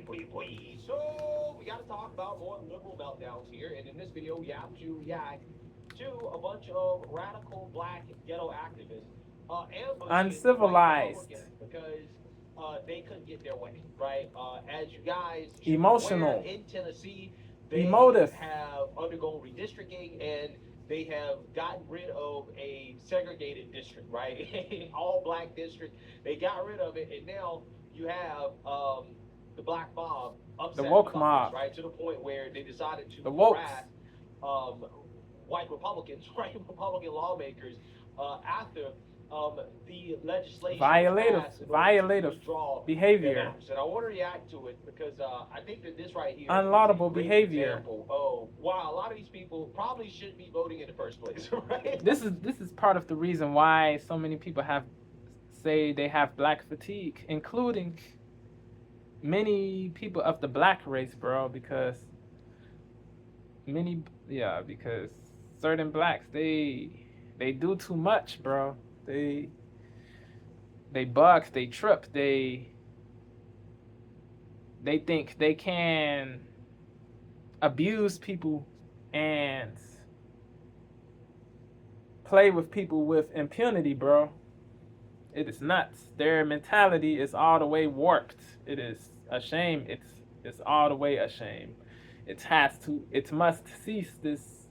So we got to talk about more liberal meltdowns here, and in this video, we have to react to a bunch of radical black ghetto activists ambushing Uncivilized. Republicans because they couldn't get their way, right? As you guys should Emotional. be aware, in Tennessee, they Emotive. have undergone redistricting and they have gotten rid of a segregated district, right? All black district. They got rid of it, and now you have the black mob upset The woke about mob. this, right? To the point where they decided to The wokes. harass white Republicans, right? Republican lawmakers after the legislation violative behavior. And I want to react to it because I think that this right here Unlaudable is a great behavior. example of why a lot of these people probably shouldn't be voting in the first place, right? This is part of the reason why so many people say they have black fatigue, including many people of the black race, bro, because certain blacks they do too much, bro. They bug, they trip, they think they can abuse people and play with people with impunity, bro. It is nuts. Their mentality is all the way warped. It is a shame. It's all the way a shame. It must cease this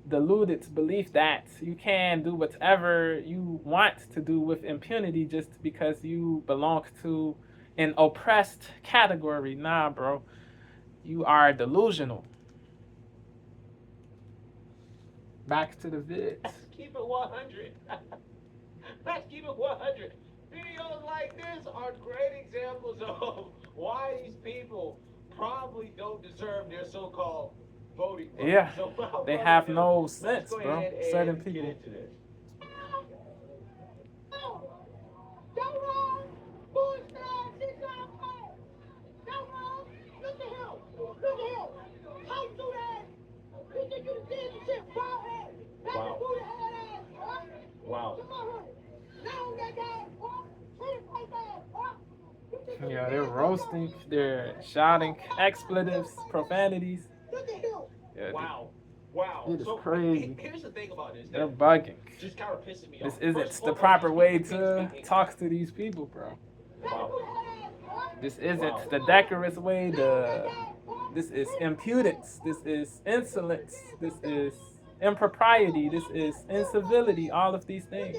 deluded belief that you can do whatever you want to do with impunity just because you belong to an oppressed category. Nah, bro. You are delusional. Back to the vids. Let's keep it 100. Let's keep it 100. Videos like this are great examples of why these people probably don't deserve their so-called voting rights. Yeah, So they have no sense, bro. Certain people. Get into this. Wow. Yeah, they're roasting, they're shouting expletives, profanities. Yeah, Wow. it is So crazy. here's the thing about this. They're bugging. Just kind of pissing me This off. isn't First the of all, proper these way people to can't speak talk to these people, bro. Wow. This isn't the decorous way. This is impudence. This is insolence. This is impropriety. This is incivility. All of these things.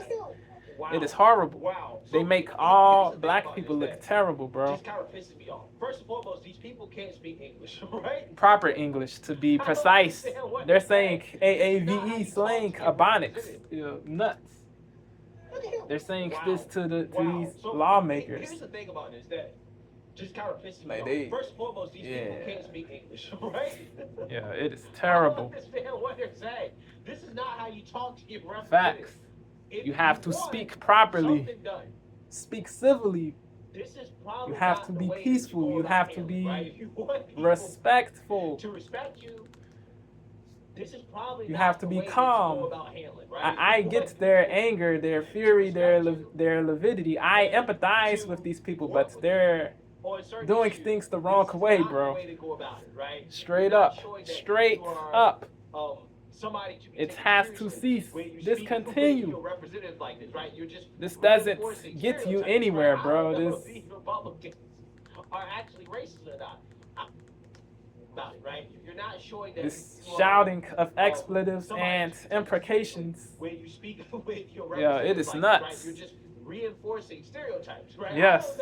Wow. It is horrible. Wow. They make all black people look terrible, bro. Just kind of pissing me off. First and foremost, these people can't speak English, right? Proper English, to be precise. They're saying AAVE slang, ebonics. Nuts. They're saying this to these lawmakers. Here's the thing about this, that just kind of pissing me Like off. First and foremost, these people can't speak English, right? Yeah, it is terrible. I don't understand what they're saying. This is not how you talk to your representatives. Facts. You have to speak properly. Speak civilly. You have to be peaceful. You have to be respectful. To respect you, this is probably you have to be calm. I get their anger, their fury, their lividity. I empathize with these people, but they're doing things the wrong way, bro. Straight up. Straight up. It has to cease. Discontinue. This doesn't get you anywhere, bro. This are actually racist or not. About it, right? You're not showing that this shouting of expletives and imprecations. When you speak with your it is nuts. Right? You're just reinforcing stereotypes, right? Yes.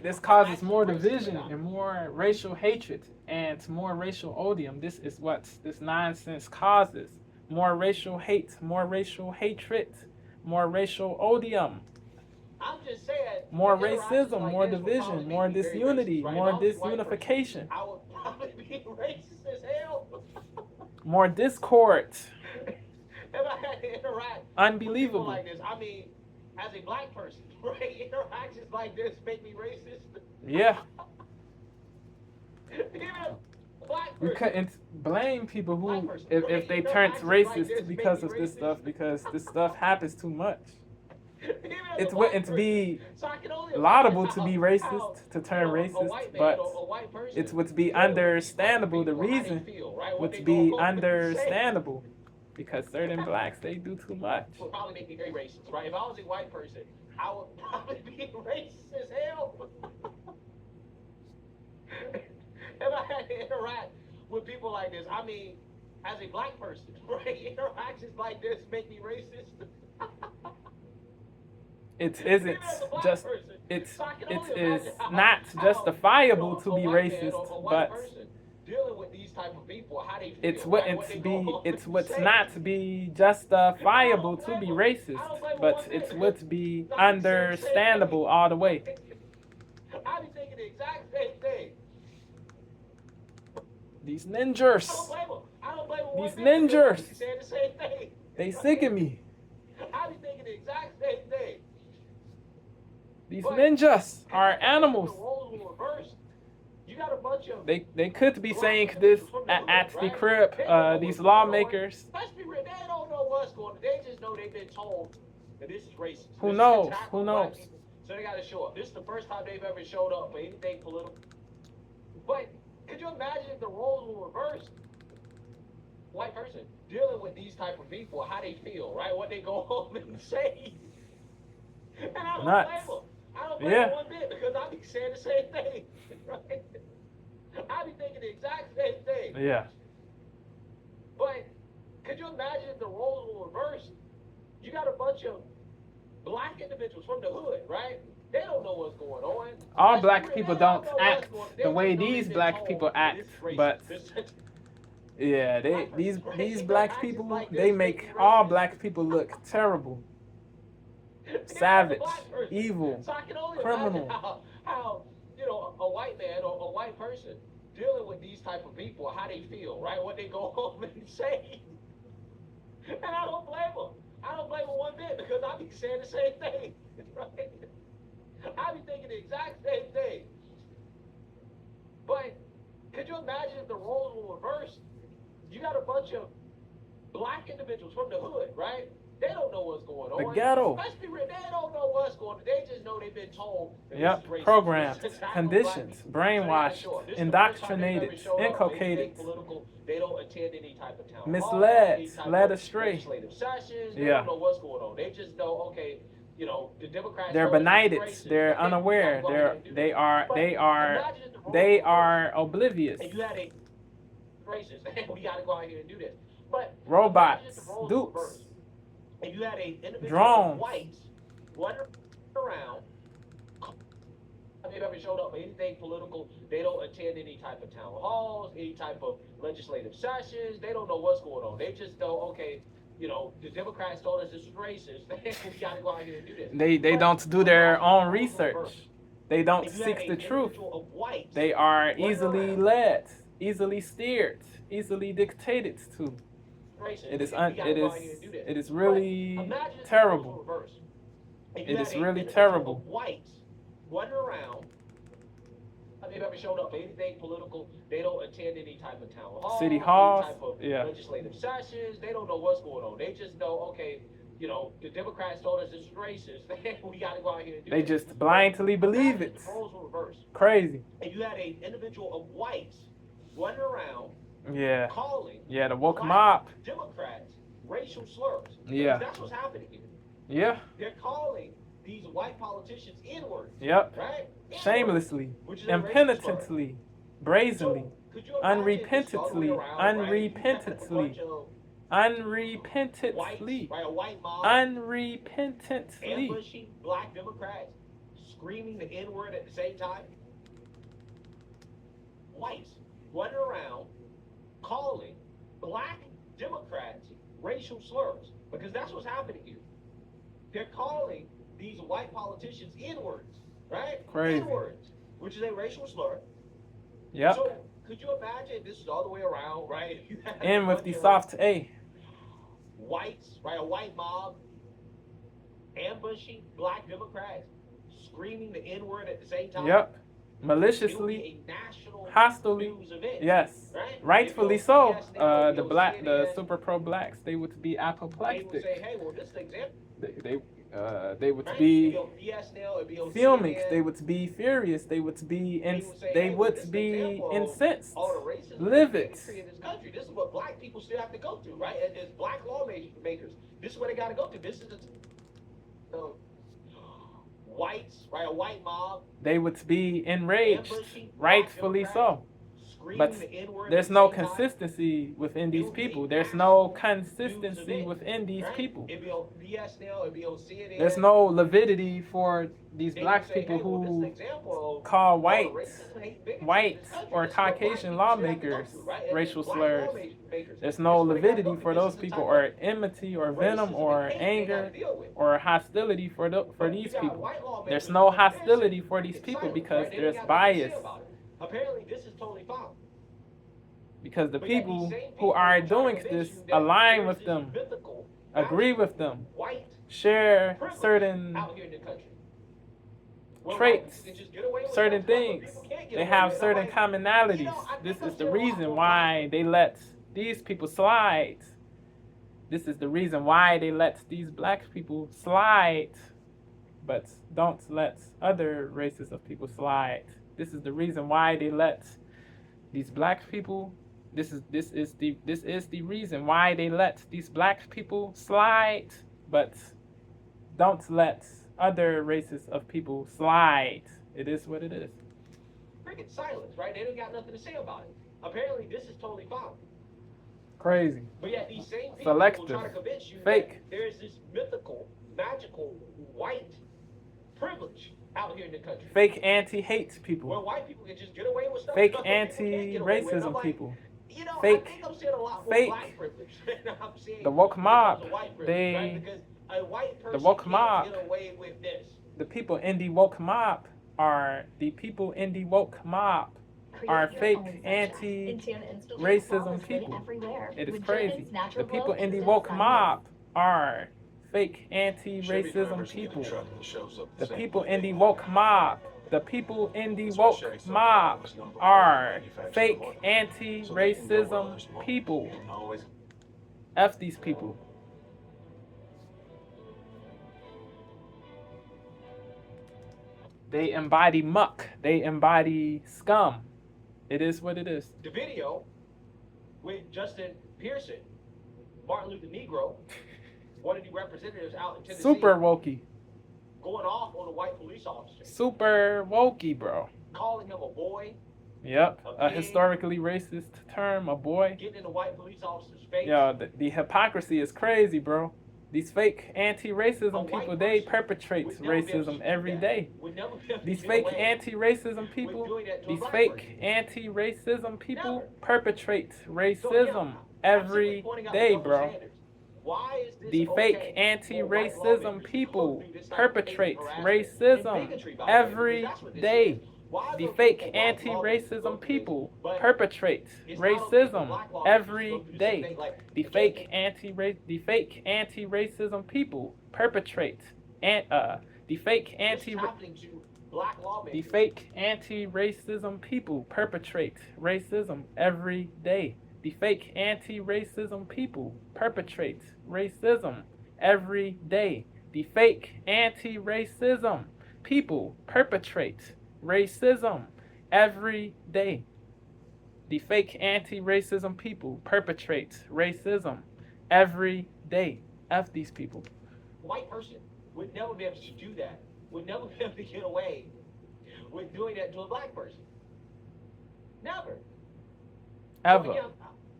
This causes more division and more racial hatred and more racial odium. This is what this nonsense causes. More racial hate, more racial hatred, more racial odium. I'm just saying, more racism, more division, more disunity, more disunification. I would probably be racist as hell. More discord. If I had to interact unbelievable with people like this, I mean, as a black person, right? Interactions like this make me racist. Yeah. You couldn't blame people who, if they turned racist because of this stuff, because this stuff happens too much. It's what it's be So I can only laudable imagine to be how racist, to you turn know, a racist, white man but or a white person it's what's be dealing with these type of understandable. The people, how they reason feel, right? What what's they go be home and say understandable, because certain blacks they do too much. would probably make me very racist, right? If I was a white person, I would probably be racist as hell. If I had to interact with people like this, I mean, as a black person, right? Interactions like this make me racist. It Even isn't as a black just person. it's So I can it only is imagine how, not you justifiable know, to a be white man racist, or a white but person dealing with these type of people, how they feel, it's what right? What it's they go be home it's and what's say. not be And I justifiable don't to blame be them. racist, I don't blame them but one bit it's because what's be I be saying the same understandable thing. all the way. I be thinking the exact same thing. These I don't ninjas, blame them. I don't blame them one these bit because I ninjas, be saying the same thing. they sicken me. I be thinking the exact same thing. These But ninjas could are you imagine if the animals. roles were reversed? You got a bunch of They could be black saying this individuals from the at hood, the right? crib. They don't know These what's going on. lawmakers. Let's be real. They don't know what's going on. They just know they've been told that this is racist. Who This is knows? attack Who on black knows? people. So they got to show up. This is the first time they've ever showed up for anything political. But could you imagine if the roles were reversed? White person dealing with these type of people, how they feel, right? What they go home and say. And I don't Nuts. blame them. I don't blame Yeah. them one bit because I be saying the same thing. Right? I be thinking the exact same thing. Yeah. But could you imagine if the roles were reversed? You got a bunch of black individuals from the hood, right? They don't know what's going on. All Let's be black real, people they don't don't know what's act going on. the They way just know these they've been black told people that act, this is racist. but This is- yeah, Black these person, right? black Actions people like they this make you all racist. black people look terrible, Even as a savage, black person. evil, So I can only criminal. imagine how you know a white man or a white person dealing with these type of people, how they feel, right? What they go home and say. And I don't blame them. I don't blame them one bit because I be saying the same thing. Right? I be thinking the exact same thing. But could you imagine if the roles were reversed? You got a bunch of black individuals from the hood, right? They don't know what's going on. The ghetto. Let's be real, they don't know what's going on. They just know they've been told that Yep, this is racist. programmed, This is attack on black conditioned, people. brainwashed, So they gotta show up. This is the first time they've ever indoctrinated, showed up for inculcated, anything political. They don't attend any type of town hall, misled, any type led of astray. legislative sessions. They Yeah. don't know what's going on. They just know, okay, you know, the Democrats. They're know this is benighted. racist. They're We gotta unaware. go ahead and do They this. are But they are imagine if the roles they were are reversed oblivious. and you had a racist. We got to go out here and do this. But Robots, imagine if the roles were dupes, reversed and you had a individual drones. of whites running around. They've ever showed up for anything political. They don't attend any type of town halls, any type of legislative sessions. They don't know what's going on. They just know, okay, you know, the Democrats told us this is racist. We got to go out here and do this. They But don't do their imagine own the roles were research. reversed. They don't If you had seek a the truth. individual of whites They are running easily around led, easily steered, easily dictated to. racist, It is we gotta go out here and do this. it is But really imagine if the roles were terrible. reversed. If It you is had a really individual terrible. of whites running around. They've ever showed up for anything political. They don't attend any type of town hall, City halls, any type of yeah. legislative sessions. They don't know what's going on. They just know, okay, you know, the Democrats told us this is racist. We got to go out here and do They this. just blindly believe Imagine it. if the roles were reversed. Crazy. And you had an individual of whites running around Yeah. calling Yeah, the woke black mob. Democrats racial slurs. Yeah. Because that's what's happening here. Yeah. They're calling these white politicians N-words. Yep. Right? N-words, Shamelessly, which is a racial slur. impenitently, brazenly, So, could you imagine this all the way unrepentantly, around, right? You have a unrepentantly, bunch of unrepentantly, whites, right? A white mob unrepentantly. ambushing black Democrats, screaming the N-word at the same time. Whites running around calling black Democrats racial slurs. Because that's what's happening here. They're calling these white politicians N-words, right? Crazy. N-words, which is a racial slur. Yep. So, could you imagine this is all the way around, right? You have In a with the bunch of soft A. whites, right? A white mob ambushing black Democrats, screaming the N-word at the same time. Yep. It will Maliciously, be a national hostily. news event. Yes. Right? Rightfully If so. you'll The CNN, super pro blacks, they would be they would apoplectic. say, hey, well, this is an example. They They would Right? be It'd be on BS now. It'd be on fuming. CNN. They would be furious. They would be People say, they hey, well, would this is an be example of incensed, all the racism and livid. bigotry in this country. This is what black people still have to go through, right? And as black lawmakers, this is what they got to go through. This is the whites, right? A white mob. They would be enraged, ambushing black rightfully Democrats, so. screaming But the N-word there's at the no same time. consistency within It these would be people. There's no actual consistency news event, within these right? people. It'd be on BS now. It'd be on CNN. There's no lividity for these They black would say, people hey, well, this is an who example of call all the white, racism and hate bigotry in white this country. or This is what black Caucasian people still have to go lawmakers through, right? And racial black slurs. lawmakers, There's this no is what they gotta lividity go for through. those This is the people, type or of enmity, or venom, racism or and hate they gotta anger, deal with. or hostility for But these you got people. white lawmakers There's no who are hostility for these freaking people silent, because right? They there's ain't got nothing to say bias. about it. Apparently, this is totally fine. Because the But yet these people same who people are try to doing convince this you that align there's with this them, mythical, agree magical, with them, white share privilege certain out here in the country. Where traits, white people can just get away with certain stuff that other things. people can't get They away have with. certain I'm like, commonalities. I This think I'm is the seeing a lot reason more why they let these people slide. This is the reason why they let these black people slide, but don't let other races of people slide. This is the reason why they let these black people. This is the reason why they let these black people slide, but don't let other races of people slide. It is what it is. freaking silence, right? They don't got nothing to say about it. Apparently, this is totally fine. Crazy. But yet these same people Selective. will try to convince you Fake. that there's this mythical, magical, white privilege out here in the country. Fake anti-hate Where people. white people can just get away with stuff. Fake that other people can't get away with. And I'm anti-racism like, people. You know, Fake- I think I'm seeing a lot more fake- black privilege than I'm seeing The woke when it mob, comes to white privilege, right? they, Because a white person woke can't mob, get away with this. the people in the woke mob are the people in the woke mob are fake anti-racism people. It is crazy. The people in the woke mob are fake anti-racism people. The people in the woke mob. The people in the woke mob are fake anti-racism people. F these people. They embody muck. They embody scum. It is what it is. The video with Justin Pearson, Martin Luther Negro, one of the representatives out in Tennessee, Super wokey. going off on a white police officer, Super wokey, bro. calling him a boy, Yep. A Okay. historically racist term, a boy. getting in the white police officer's face. Yo, the hypocrisy is crazy, bro. These fake anti-racism A white people, they person perpetrate would never be able to racism do every that. day. Would never be able to These get fake away anti-racism with people, doing that to a these black fake person. anti-racism people Never. perpetrate So, racism I'm every simply pointing out day, double bro. standards. Why is this The okay fake for white anti-racism lawmakers to people go through this type of hate, perpetrate harassment, and racism bigotry, by the way, every because that's what this day. is. Why is The it okay fake for white lawmakers to go anti-racism through this, people but perpetrate it's not okay for racism black lawmakers to every go through the same day. thing? Like, The again, fake anti-racism people perpetrate the fake this is happening to black lawmakers. the fake anti-racism people perpetrate racism every day. The fake anti-racism people perpetrate racism every day. The fake anti-racism people perpetrate racism every day. The fake anti-racism people perpetrate racism every day. F these people. White person would never be able to do that. Would never be able to get away with doing that to a black person. Never. So Ever. again,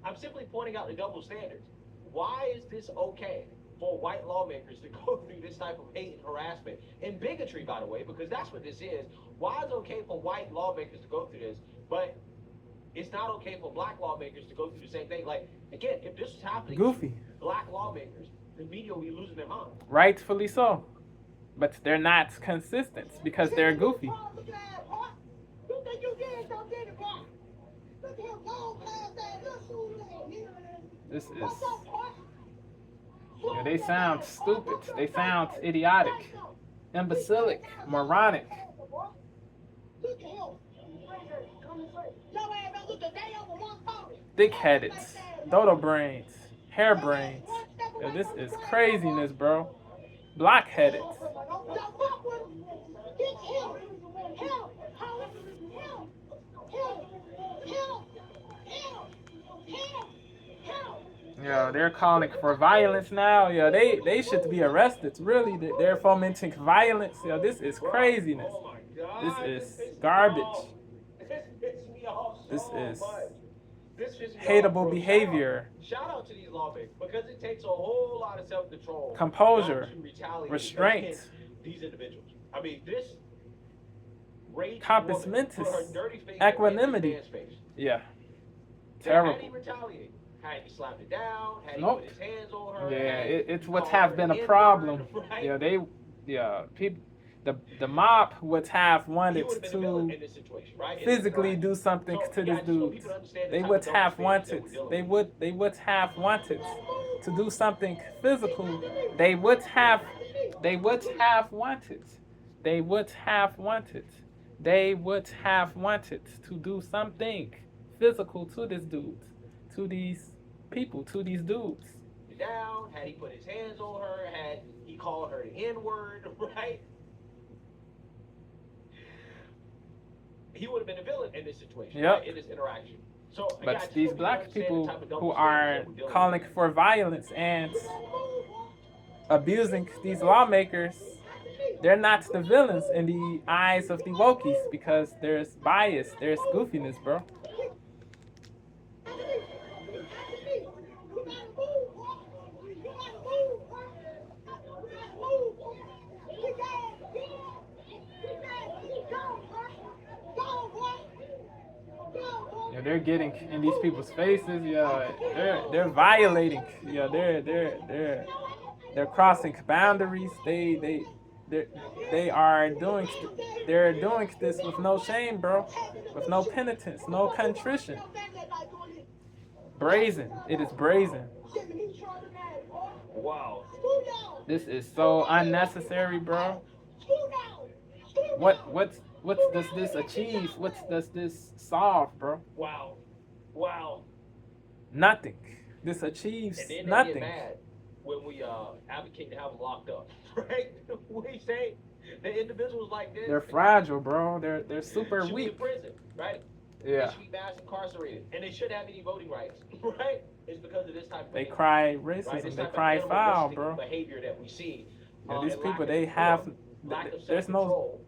I'm simply pointing out the double standards. Why is this okay for white lawmakers to go through this type of hate and harassment and bigotry, by the way, because that's what this is. Why is it okay for white lawmakers to go through this, but it's not okay for black lawmakers to go through the same thing? Like, again, if this was happening Goofy. to black lawmakers, the media would be losing their mind. Rightfully so. But they're not consistent because they're goofy. This is. Yeah, they sound stupid. They sound idiotic, imbecilic, moronic. Thick-headed, dodo brains, hair brains. Yo, this is craziness, bro. blockheaded. Yeah, they're calling for violence now. Yeah, they should be arrested. Really, they're fomenting violence. Yeah, this is craziness. Oh my God. This is pisses me garbage. off. This pisses me off This so is much. This pisses me off, hateable bro. behavior. Shout out to these lawmakers because it takes a whole lot of self-control, Composure, not to retaliate restraint, against these individuals. I mean, this raging compos woman mentis, put her dirty face equanimity. in this man's face. Yeah, Now, had he terrible. retaliated? Had he slapped it down? Had he Nope. put his hands on her? Yeah, Had it's he what called have her been a the N-word, problem. right? People, the mob would have He wanted would have been the villain to in this situation, right? physically do something So, to yeah, this I just want dude. people to understand the They type would of double have standards that wanted. we're dealing They would have wanted to do something physical. They would have wanted. They would have wanted. They would have wanted to do something physical to this dude, to these people, to these dudes. down, had he put his hands on her, had he called her the N-word, right? He would have been a villain in this situation, Yep. right? In this interaction. So, again, I But just these want black to understand people the type of double who standards are that we're dealing calling with. for violence and abusing these lawmakers, they're not the villains in the eyes of the wokies because there's bias, there's goofiness, bro. Yeah, they're getting in these people's faces. Yeah, they're violating. Yeah, they're crossing boundaries. They are doing they're doing this with no shame, bro, with no penitence, no contrition. Brazen. It is brazen. Wow. This is so unnecessary, bro. What does this achieve? What does this solve, bro? Wow. Wow. Nothing. This achieves And then they nothing. get mad when we advocate to have them locked up, right? We say the individuals like this. They're fragile, bro. They're super should be in weak. prison, right? Yeah. They should be mass incarcerated, and they shouldn't have any voting rights, right? It's because of this type of They behavior, cry right? racism. This They type of cry foul, animalistic bro. behavior that we see. Yeah, these and people, lack they of have. decorum, lack of There's no. self-control,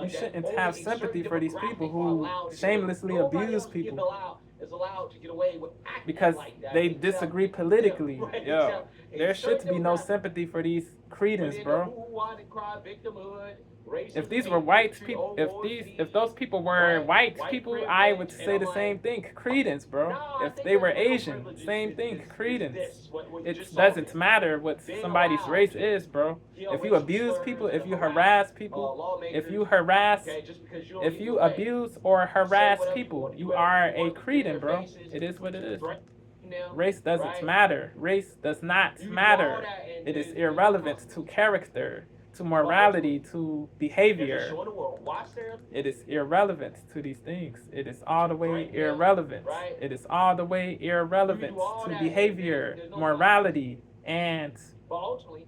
You that shouldn't only have a sympathy certain for these demographic people are who allowed to shamelessly Nobody abuse else people is allowed to get away with acting because like that, they except- disagree politically. right, Yo, except a there should certain be no demographic. sympathy for these But cretins, in bro. the who want to cry victimhood, racism, If these hate, were white bigotry, people, homophobia, if those people were right, white white people, privilege, I would and say I'm the like, same thing. Credence, bro. no, I If think they were that racial Asian, privilege same is thing. Credence. this, what you It just doesn't saw. matter what Being somebody's allowed race to is, bro. yell If you racial abuse slurs people, if and you harass people, lawmakers, if you harass, okay, just because you don't if get you your way. abuse or harass Say whatever you people, want. you You are want a to get in cretin, their bro. faces, It is what it is. threaten them, Race doesn't right? matter. Race does not You do all matter. that and It is there's irrelevant to consequences. character, to morality, to They're just behavior. showing the world. Watch their It is irrelevant to these things. It is all the way Right now, irrelevant. right? It is all the way irrelevant You do all to that, behavior, there's no morality, and but ultimately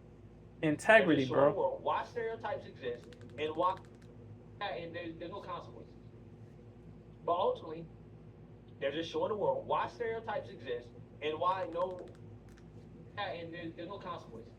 integrity, they're just showing the bro. world. Why stereotypes exist and why and there's no consequences. But ultimately, they're just showing the world why stereotypes exist and why and there's no consequences.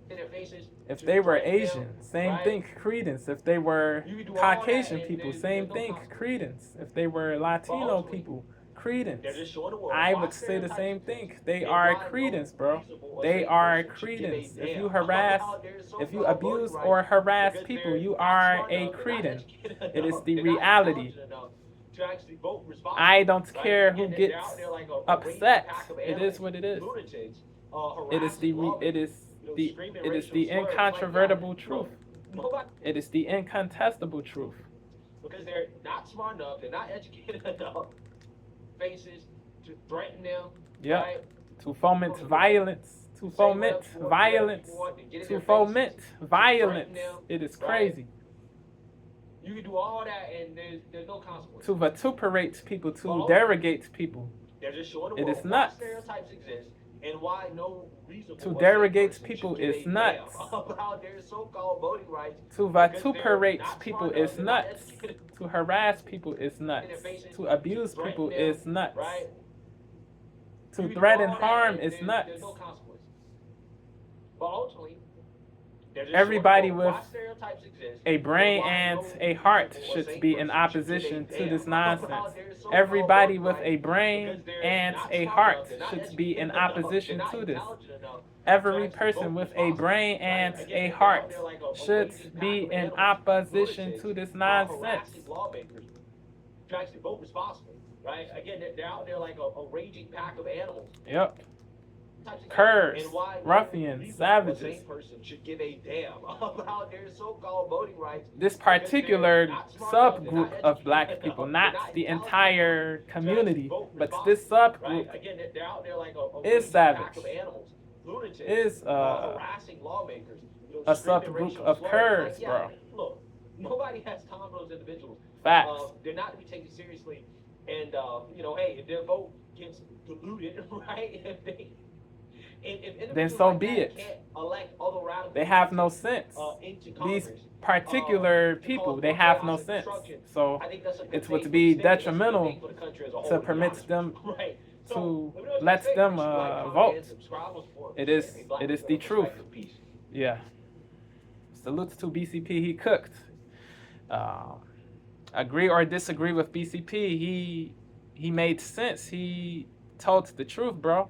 In their faces. If to they were threaten them, Asian, same right? thing, credence. If they were You can do all that Caucasian and people, there's same no thing, consequences. credence. If they were Latino ultimately, people, credence. They're just showing the world I why would say the stereotypes same exist thing. They and are why no credence, bro. reasonable or They sane are person should give a credence. If damn you harass, about their if you so-called abuse voting or rights harass because people, they're you not are smart a enough, they're not credence. educated It is enough, the they're not reality. intelligent enough to actually vote responsibly. I don't Right? care who And they're gets out there like a raging upset. pack of It animals, is what it is. lunatics, It is the harassing it is lawmakers, the screaming it is racial the slurs. Like, incontrovertible yeah, truth. nobody, It is the incontestable truth. because they're not smart enough, they're not educated enough, faces to threaten them, Yep. right? To foment violence. To foment violence. To foment violence. It is crazy. You can do all that and there's no consequence. To vituperate people, to derogate people. They're just showing the It world is why nuts. stereotypes exist and why no reasonable To or sane derogate person people should give is a nuts. damn about their so-called voting rights To because they're vituperate not people smart enough, is they're not nuts. educated, To harass people is and nuts. they're facing To abuse threaten people them, is nuts. right? To You do threaten all that harm and is there's nuts. no consequence. But ultimately, they're just Everybody short. with Why stereotypes exist, a brain why and no a heart reasonable or should sane be in person should give opposition a to this damn nonsense. about their so-called Everybody voting with a rights brain because they're and not a smart heart enough, they're not should be in educated enough, they're opposition not to this. intelligent enough to Every actually person vote with a responsibly, brain right? and Again, a they're out heart there like a should raging pack be of in animals, opposition lunatics, to this nonsense. harassing lawmakers to actually vote responsibly, right? Again, they're out there like a raging pack of animals. Yep. Curs, ruffians, savages. Person should give a damn about their so-called voting rights. This particular subgroup of black people, not the entire community, but this subgroup is savage. Is harassing lawmakers, a subgroup of curs, bro. Look, nobody has time for those individuals. Facts. They're not to be taken seriously, and hey, if their vote gets diluted, right? Then so be it. They have no sense. These particular people, they have no sense. So it would be detrimental to permit them to let them vote. It is the truth. Yeah. Salutes to BCP. He cooked. Agree or disagree with BCP, he made sense. He told the truth, bro.